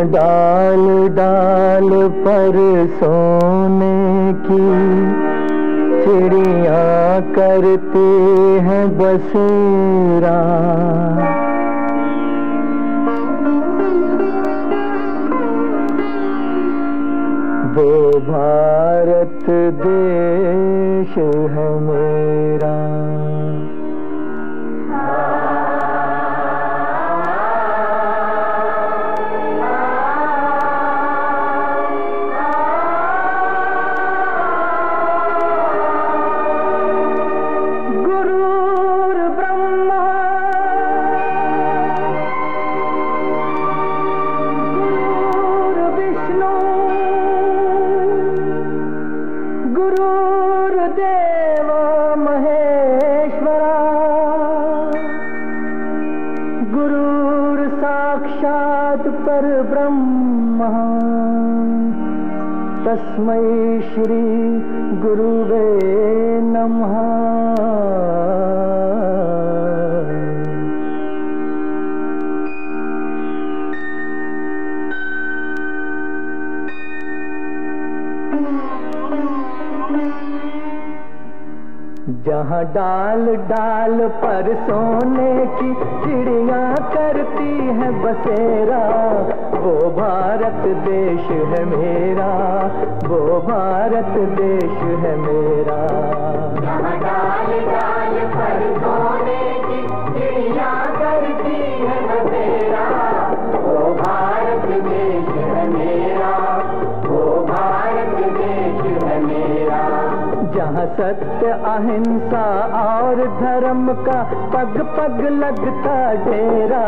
डाल डाल पर सोने की चिड़ियाँ करती हैं बसेरा। वो भारत देश है मेरा। पर ब्रह्मा तस्मै श्री गुरुवे नमः। जहाँ डाल डाल पर सोने की चिड़ियाँ करती है बसेरा, वो भारत देश है मेरा, वो भारत देश है मेरा। जहाँ डाल डाल पर सोने की चिड़ियाँ करती है बसेरा, वो भारत देश है मेरा, वो भारत देश है मेरा। जहाँ सत्य अहिंसा और धर्म का पग पग लगता डेरा,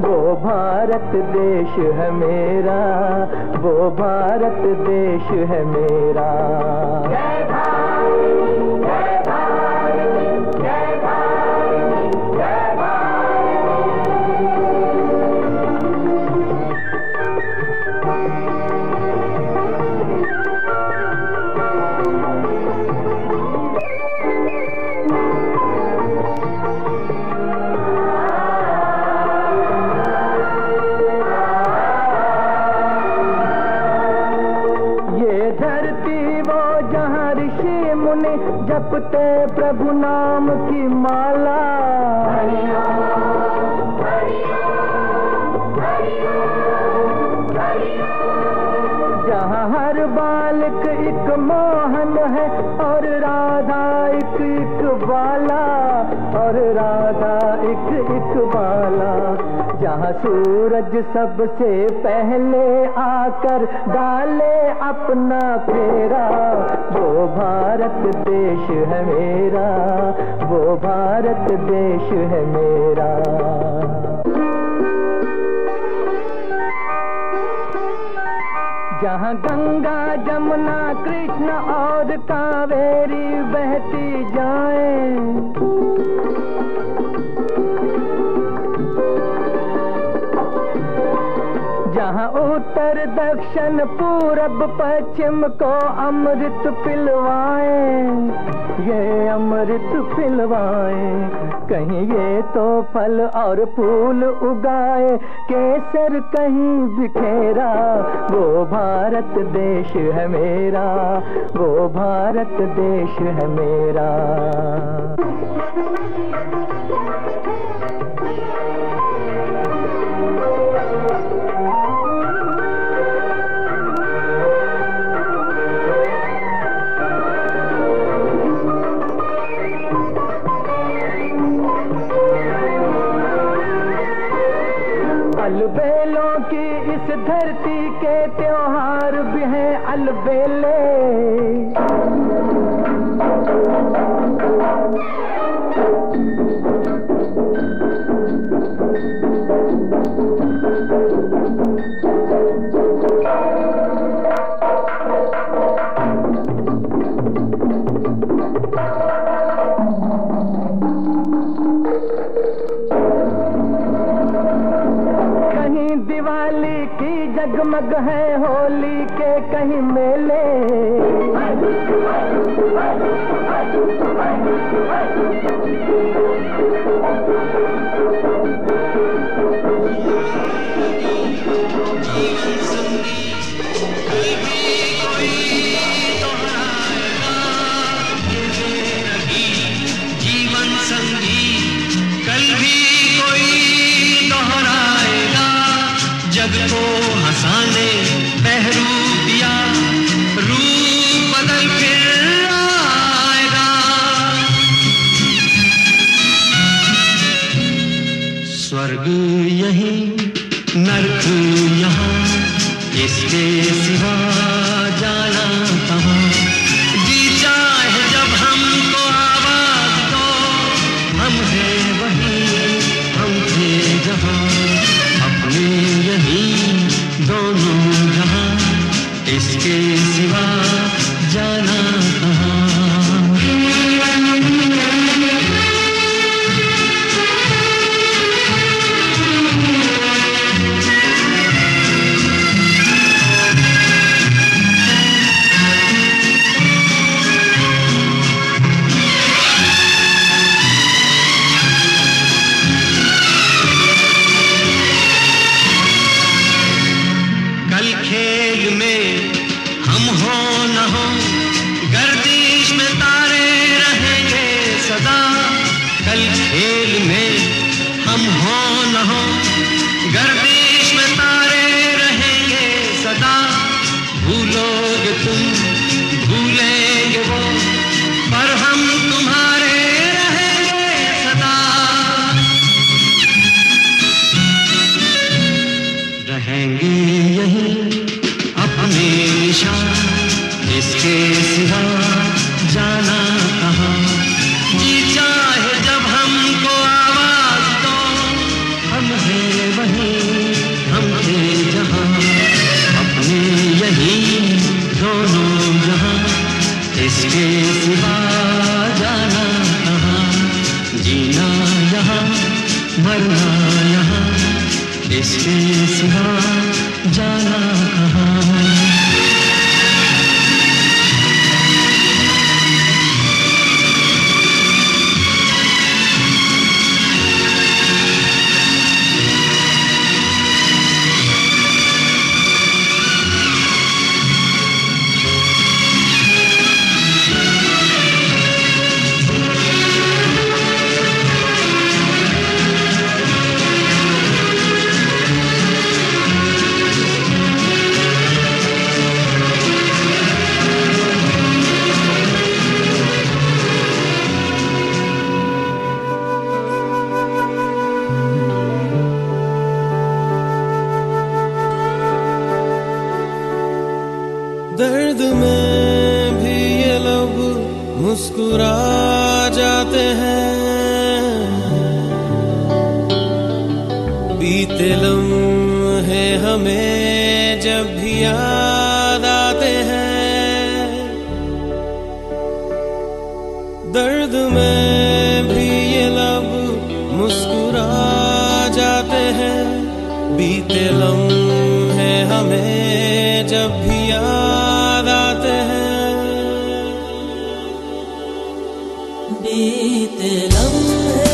वो भारत देश है मेरा, वो भारत देश है मेरा। जय भारत, जय भारत, जय भारत, जय भारत। जपते प्रभु नाम की माला, जहाँ हर बालक एक मोहन है और राधा एक बाला, और राधा एक बाला। जहाँ सूरज सबसे पहले आकर डाले अपना फेरा, वो भारत देश है मेरा, वो भारत देश है मेरा। जहाँ गंगा जमुना कृष्ण और कावेरी बहती जाएं, जहाँ उत्तर दक्षिण पूरब पश्चिम को अमृत पिलवाएं, ये अमृत पिलवाएं। कहीं ये तो फल और फूल उगाए, केसर कहीं बिखेरा, वो भारत देश है मेरा, वो भारत देश है मेरा। अलबेलों की इस धरती के त्योहार भी हैं अलबेले, दिवाली की जगमग है होली के कहीं मेले, अफसाने बहरू पिया रूप बदल फिर आएगा। स्वर्ग यही नर्क यहाँ, इसके सिवा जाना कहाँ। जी चाहे जब हमको आवाज दो, हम हैं वहीं हम थे जहाँ, अपने यहीं दोनों जहाँ, इसके सिवा जाना कहाँ। खेल में हम हो न हो, गर्दिश में तारे रहेंगे सदा। कल खेल में हम हो न हो, गर्दिश में तारे रहेंगे सदा। भूलोगे तुम भूलेंगे वो, पर हम तुम्हारे रहेंगे सदा। रहेंगे यही अपने निशान, इसके सिवा जाना कहाँ। जी चाहे जब हमको आवाज दो, हम हैं वहीं हम थे जहाँ, अपने यहीं दोनों जहाँ, इसके सिवा जाना कहाँ। जीना यहाँ मरना यहाँ, इसके सिवा जाना कहाँ। दर्द में भी ये लब मुस्कुरा जाते हैं, बीते लम्हे हमें जब भी याद आते हैं। दर्द में भी ये लब मुस्कुरा जाते हैं, बीते लम्हे हमें जब भी याद आते हैं। बीते लम्हे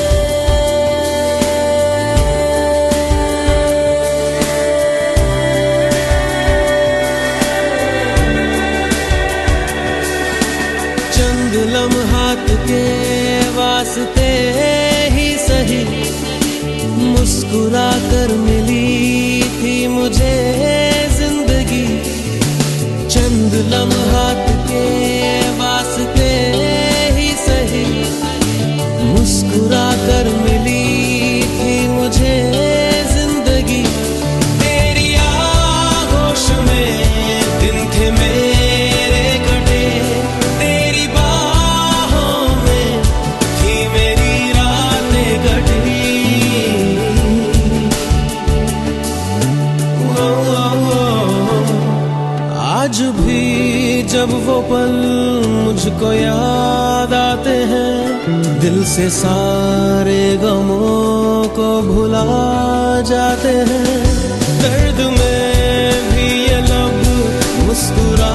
चंद लम्हात के वास्ते ही सही, मुस्कुरा कर मिली थी मुझे जिंदगी। चंद लम्हात के वास्ते ही सही, मुस्कुरा कर मिली थी मुझे जिंदगी। तेरी आगोश में दिन थे मेरे कटे, तेरी बाहों में थी मेरी रातें कटी। आज भी जब वो पल मुझको याद आते हैं, दिल से सारे गमों को भुला जाते हैं। दर्द में भी ये लब मुस्कुरा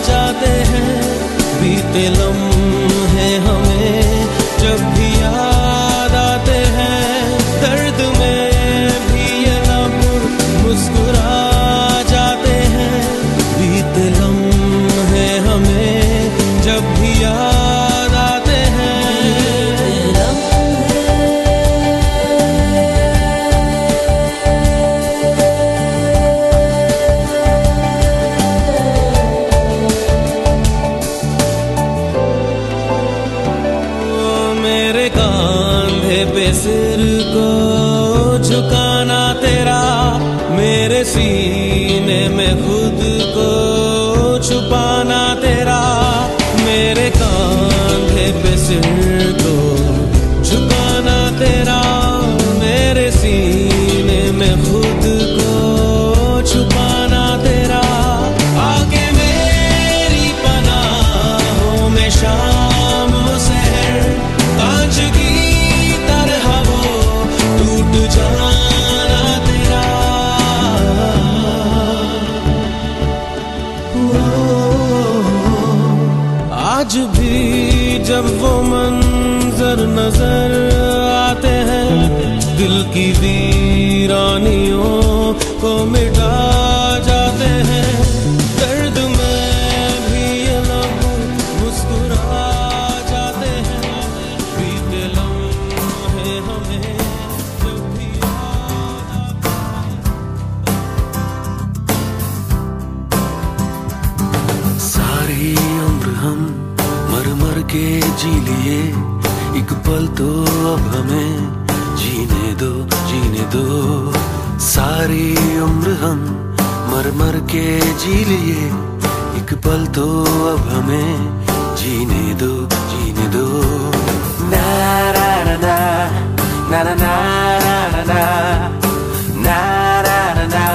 जाते हैं, बीते लम्हे हमें जब भी याद आते हैं। दर्द में भी ये लब मुस्कुरा जाते हैं, बीते लम्हे हमें जब भी याद आते हैं। पे सिर को झुकाना तेरा, मेरे सीने में खुद को छुपाना तेरा, मेरे कांधे पे सिर को झुकाना तेरा, मेरे सीने में खुद को छुपाना तेरा। आके मेरी पनाहों में शाम शहर, कांच की तरह वो टूट जाना तेरा। आज भी जब वो मंजर नजर आते हैं, दिल की वीरानियों को मिटा जाते हैं। दर्द में भी ये लोग मुस्कुरा जाते हैं, बीते लम्हे हमें जब भी याद आते हैं। सारी उम्र हम मर मर के जी लिए, एक पल तो अब हमें जीने दो, जीने दो। सारी उम्र हम मर मर के जी लिए, एक पल तो अब हमें जीने दो, जीने दो। ना ना ना ना ना ना ना ना ना ना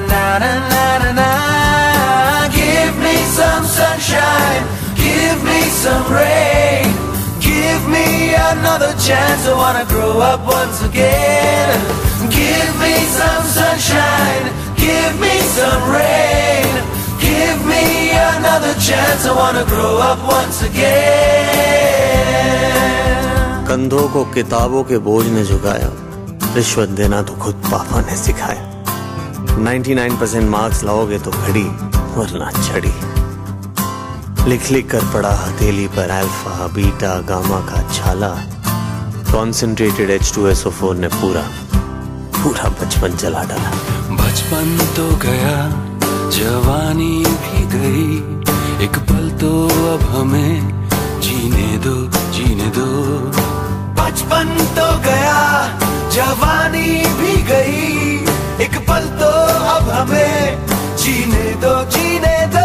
ना ना ना ना। Give me some sunshine, give me some rain, give me another chance. I wanna grow up once again. Give me some sunshine, give me some rain, give me another chance. I wanna grow up once again. कंधों को किताबों के बोझ ने झुकाया, रिश्वत देना तो खुद पापा ने सिखाया। 99% मार्क्स लाओगे तो घड़ी, वरना छड़ी। लिख लिख कर पड़ा हथेली पर अल्फा बीटा गामा का छाला, कॉन्सेंट्रेटेड H2SO4 ने पूरा बचपन जला डाला। बचपन तो गया, जवानी भी गई, एक पल तो अब हमें जीने दो, जीने दो। बचपन तो गया, जवानी भी गई, एक पल तो अब हमें जीने दो, जीने दो।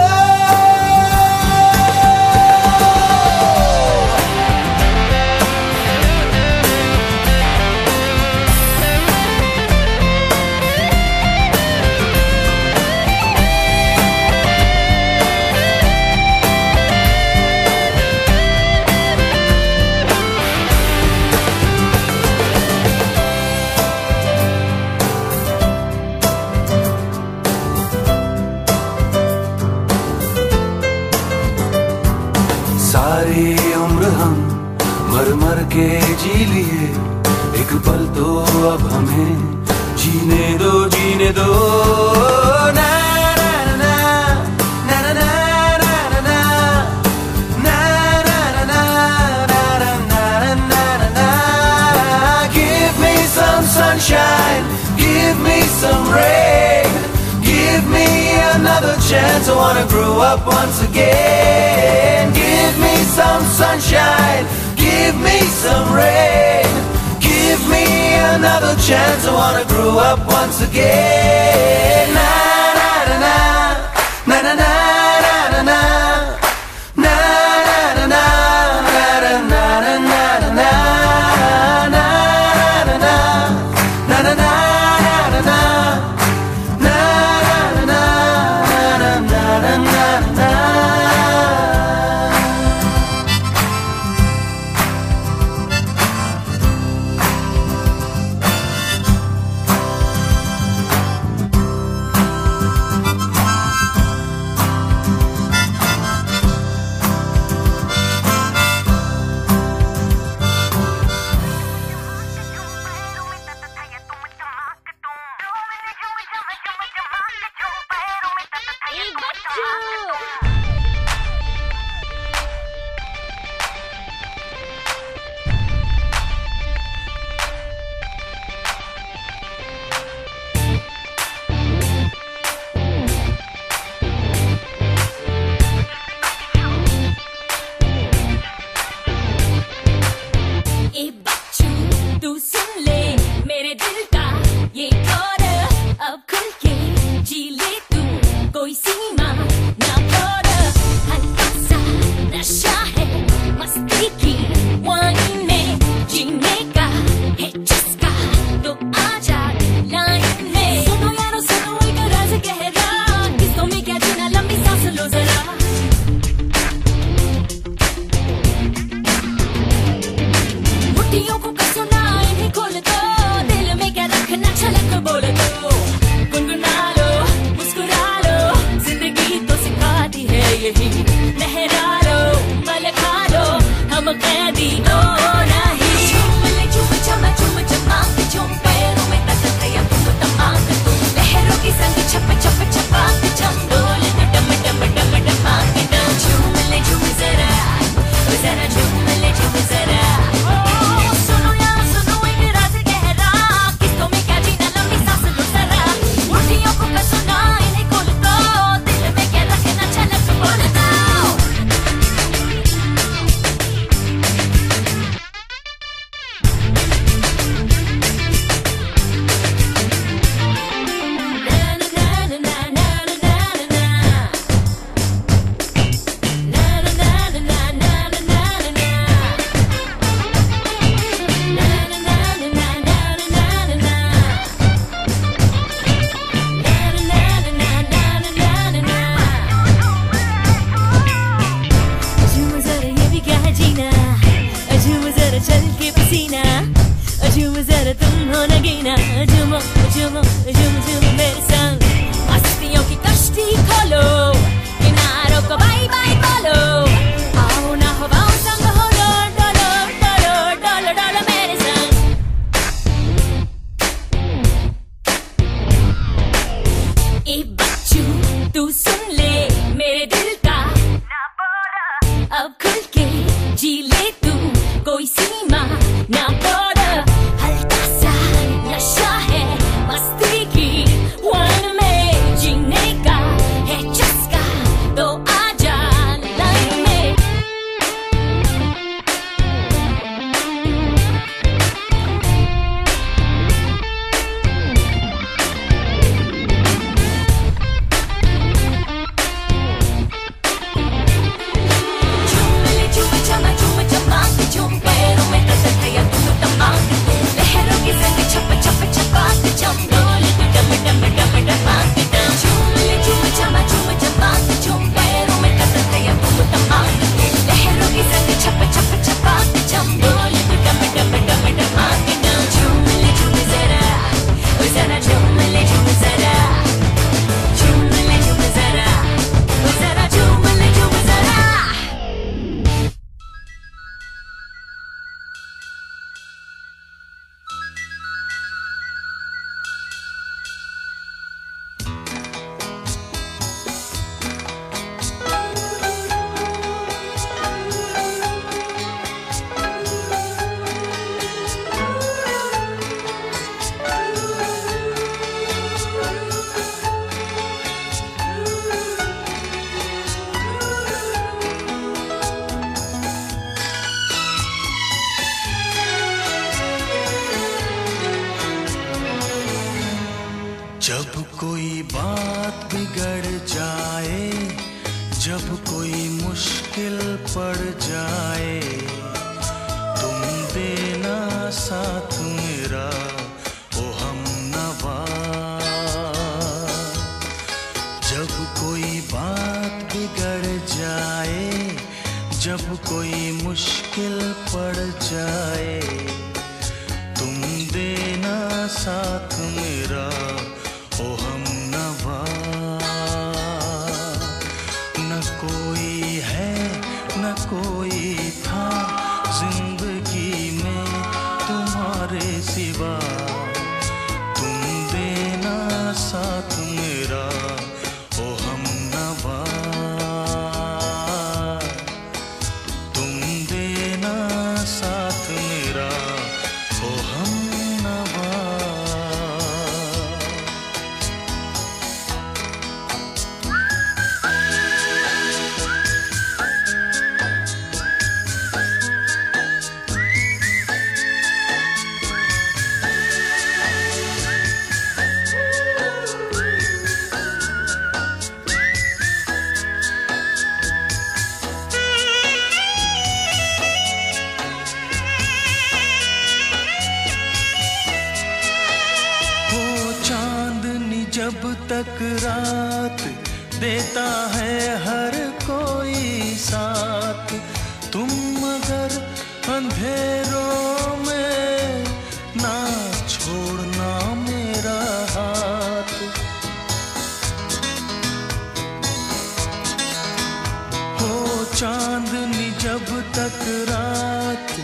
सारी उम्र हम मर मर के जी लिए, एक पल तो अब हमें जीने दो, जीने दो। ना ना ना ना ना ना ना ना ना ना ना ना ना। Give me some sunshine, give me some rain, give me another chance. I wanna grow up once again. Give me some sunshine, give me some rain, give me another chance. I wanna grow up once again. Na na na na na na na na na na na na na na na na na. तू सुन ले मेरे दिल का ये order, अब खुल के जी ले तू, कोई सीमा ना तोड़। हल्का सा नशा है मस्ती की वाइन में, जीने का है जिसका तो आजा लाइन में। सुनो यारो सुनो एक राज गहरा, किसों में क्या जीना, लंबी सांस लो जरा। मुट्ठियों को कसो ना इन्हें खोल दो, दिल में क्या रखना छलक बोल दो। गुनगुना लो मुस्कुरा लो, जिंदगी तो सिखाती है यही। लहरा लो पल खा लो, हम कैदी तो नहीं। झूम ले झूम चमा झूम चमाक झूम, पैरों में तक या तुम तमाक तुम। लहरों की संग छप छप छपाक छम, डोल तो डम डम डम डमाक डम। झूम ले झूम जरा, जरा झूम ले झूम जरा। सुनो यार सुनो एक राज गहरा, किसों में क्या जीना, लंबी सांस लो जरा। मुट्ठियों को कसो ना इन्हें खोल दो, दिल में क्या रखना छलक बोल दो। झूम जरा ये भी क्या है जीना, झूम जरा चल के पसीना, झूम जरा तुम हो नगीना। झूमो झूमो झूम झूम मेरे संग, मस्तियों की कश्ती खोलो, किनारों को बाय बाय बोलो। आओ ना हवाओं संग हो डोलो डोलो डोलो डोलो मेरे संग। ए बच्चू तू सुन ले मेरे दिल का, अब खुल के जी ले तू, कोई सीमा ना तोड़। हल्का सा नशा है मस्ती की वाइन में, जीने का है चस्का तो आजा लाइन में। झूम ले झूम चमा झूम चमाक झूम, पैरों में तक या तुम तमाक तुम। लहरों की संग छप छप छपाक छम, डोल तो डम डम डम डमाक डम। झूम ले झूम चमा झूम चमाक झूम, पैरों में तक या तुम तमाक तुम। लहरों की संग छप छप छपाक छम, डोल तो डम डम डम डमाक डम। झूम ले झूम जरा, ओ जरा झूम ले झूम जरा। झूम ले झूम जरा, ओ जरा झूम ले झूम जरा। जब कोई बात बिगड़ जाए, जब कोई मुश्किल पड़ जाए, तुम देना साथ मेरा ओ हमनवा। जब कोई बात बिगड़ जाए, जब कोई मुश्किल पड़ जाए, तुम देना साथ मेरा ओ हमनवा। न कोई है न कोई था जिंदगी में तुम्हारे सिवा, तुम देना साथ मेरा ओ हमनवा। तुम देना साथ मेरा ओ हमनवा। जब तक रात देता है हर कोई साथ, तुम मगर अंधेरों में ना छोड़ना मेरा हाथ। हो चांदनी जब तक रात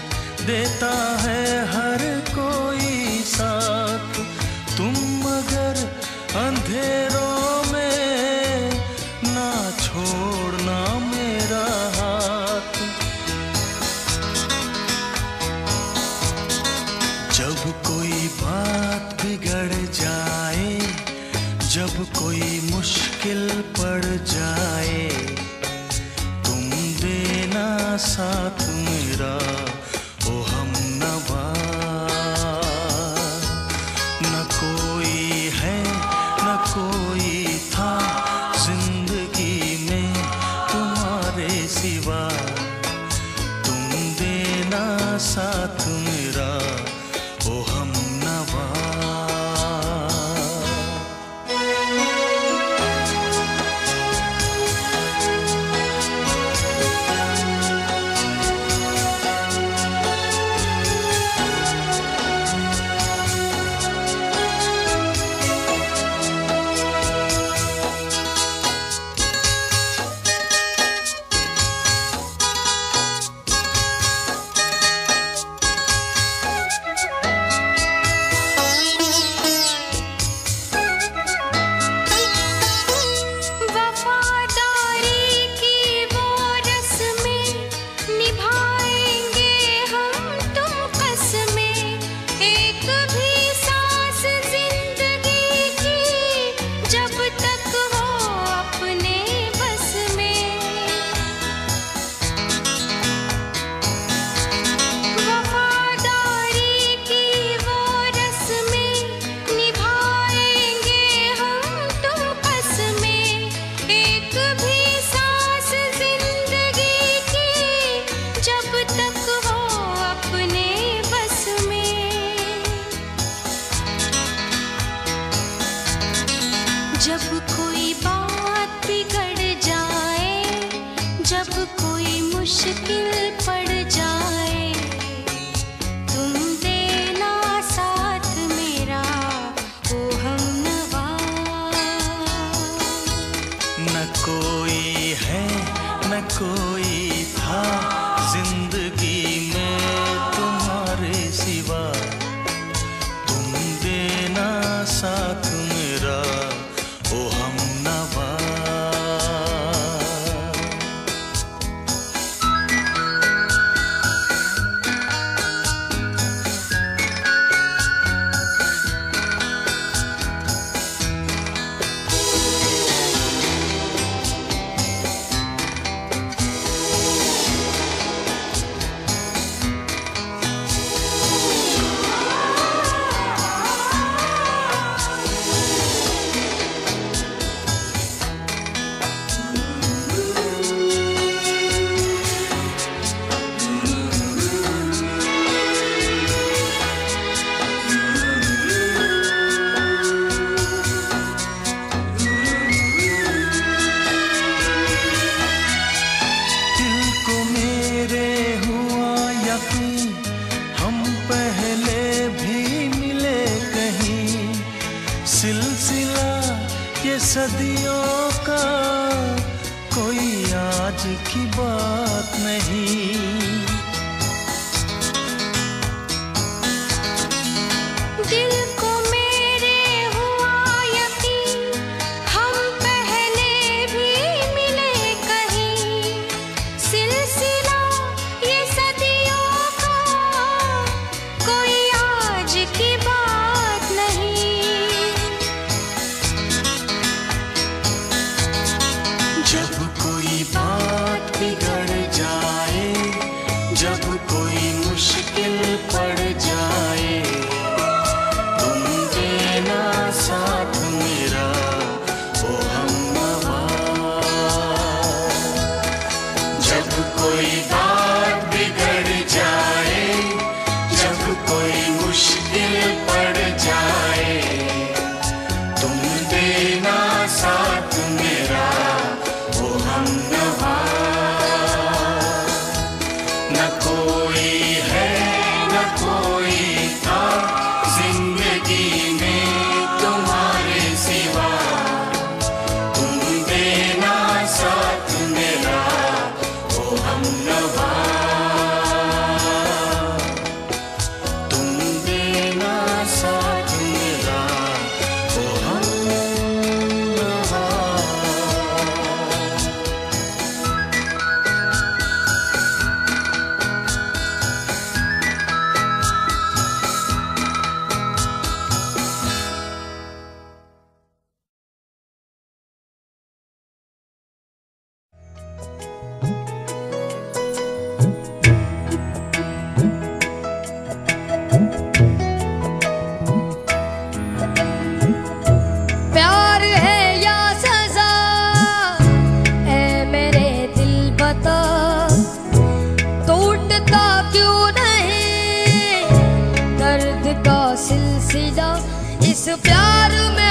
देता है हर कोई साथ, तुम मगर अंधेरों में ना छोड़ना मेरा हाथ। जब कोई बात बिगड़ जाए, जब कोई मुश्किल पड़ जाए, तुम देना साथ मेरा ओ हमनवा। न कोई है न कोई था जिंदगी में तुम्हारे सिवा, तुम देना साथ मेरा ओ हमनवा। जब कोई बात बिगड़ जाए, जब कोई मुश्किल पड़ जाए, तुम देना साथ मेरा ओ हमनवा। न कोई है न कोई था जिंदगी में तुम्हारे सिवा, तुम देना साथ मेरा ओ हमनवा। हम पहले भी मिले कहीं, सिलसिला ये सदियों का कोई आज की बात नहीं। दिल को मेरे हुआ यकीन, हम पहले भी मिले कहीं, सिलसिला ये सदियों का कोई आज की बात नहीं। जब कोई बात बिगड़ जाए, जब कोई मुश्किल पड़ जाए, तुम देना साथ मेरा ओ हमनवा। जब कोई बात बिगड़ जाए, जब कोई मुश्किल पड़ जाए, तुम देना प्यार में